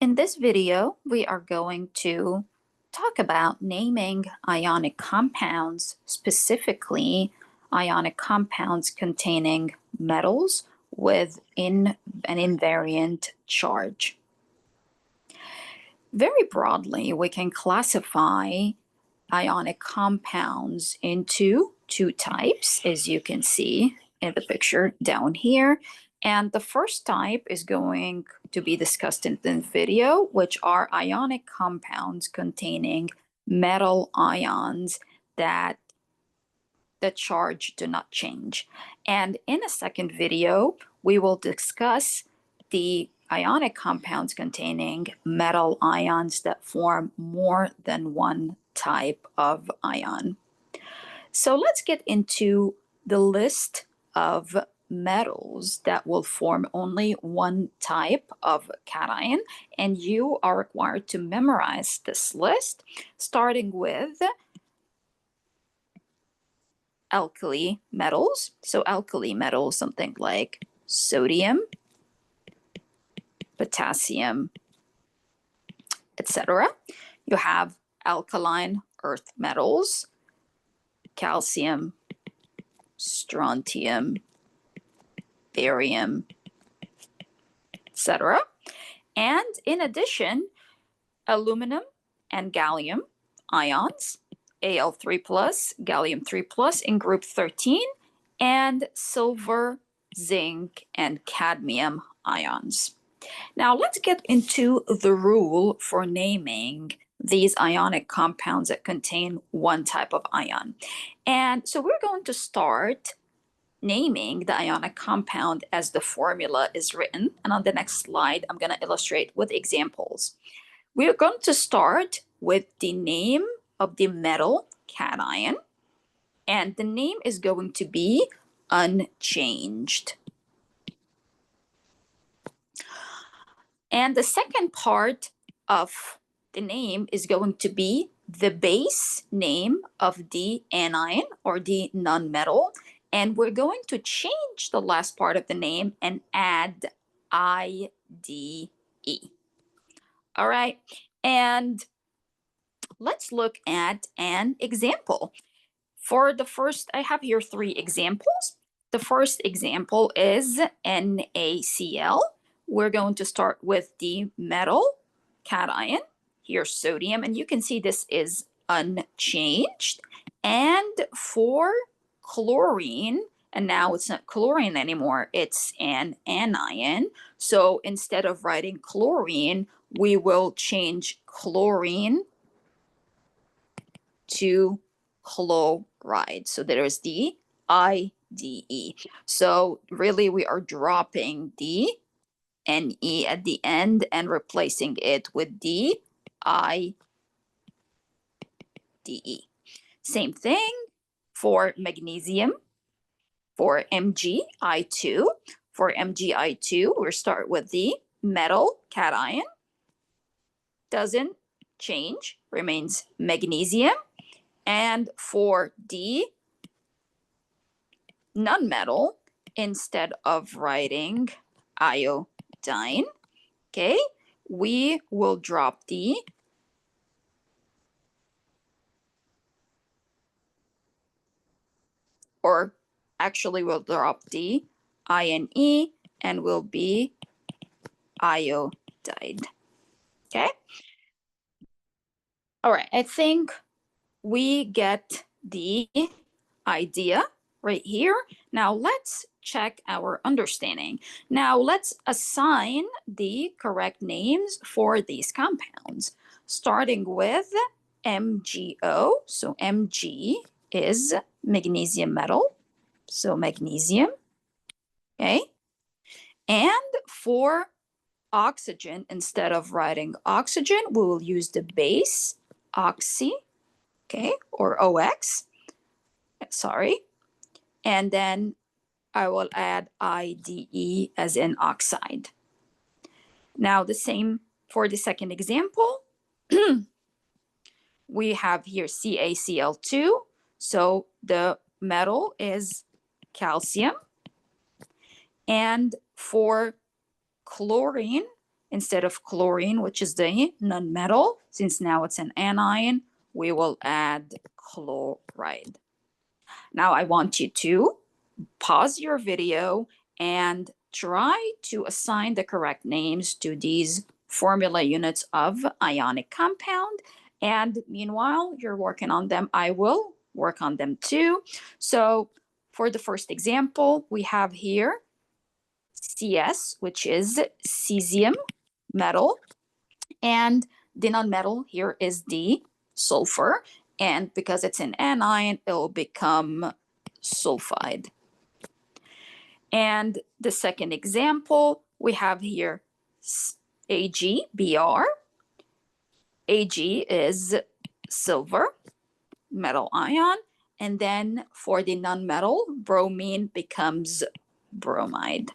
In this video, we are going to talk about naming ionic compounds, specifically ionic compounds containing metals with an invariant charge. Very broadly, we can classify ionic compounds into two types, as you can see in the picture down here. And the first type is going to be discussed in the video, which are ionic compounds containing metal ions that the charge do not change. And in a second video, we will discuss the ionic compounds containing metal ions that form more than one type of ion. So let's get into the list of metals that will form only one type of cation, and you are required to memorize this list, starting with alkali metals. So alkali metals, something like sodium, potassium, etc. You have alkaline earth metals, calcium, strontium, barium, etc. And in addition, aluminum and gallium ions, Al3+, gallium-3+ in group 13, and silver, zinc, and cadmium ions. Now let's get into the rule for naming these ionic compounds that contain one type of ion. And so we're going to start naming the ionic compound as the formula is written. And on the next slide, I'm going to illustrate with examples. We're going to start with the name of the metal cation, and the name is going to be unchanged. And the second part of the name is going to be the base name of the anion or the nonmetal. And we're going to change the last part of the name and add IDE. All right. And let's look at an example. For the first, I have here three examples. The first example is NaCl. We're going to start with the metal cation, here sodium, and you can see this is unchanged. And for chlorine, and now it's not chlorine anymore, it's an anion. So instead of writing chlorine, we will change chlorine to chloride. So there is the IDE. So really we are dropping the Ne at the end and replacing it with the IDE. Same thing for magnesium, for Mgi2. For Mgi2, we'll start with the metal cation. Doesn't change, remains magnesium. And for the nonmetal, instead of writing iodine, okay, we will drop the or actually we'll drop the INE and will be iodide. Okay. All right, I think we get the idea right here. Now let's check our understanding. Now let's assign the correct names for these compounds, starting with MgO. So Mg is magnesium metal, so magnesium, okay? And for oxygen, instead of writing oxygen, we will use the base oxy, okay, or OX, sorry. And then I will add IDE as in oxide. Now the same for the second example. We have here CaCl2. So the metal is calcium. And for chlorine, instead of chlorine, which is the nonmetal, since now it's an anion, we will add chloride. Now I want you to pause your video and try to assign the correct names to these formula units of ionic compound. And meanwhile, you're working on them, I will work on them too. So for the first example, we have here Cs, which is cesium metal, and the nonmetal here is the sulfur, and because it's an anion, it will become sulfide. And the second example, we have here AgBr. Ag is silver, metal ion, and then for the nonmetal, bromine becomes bromide.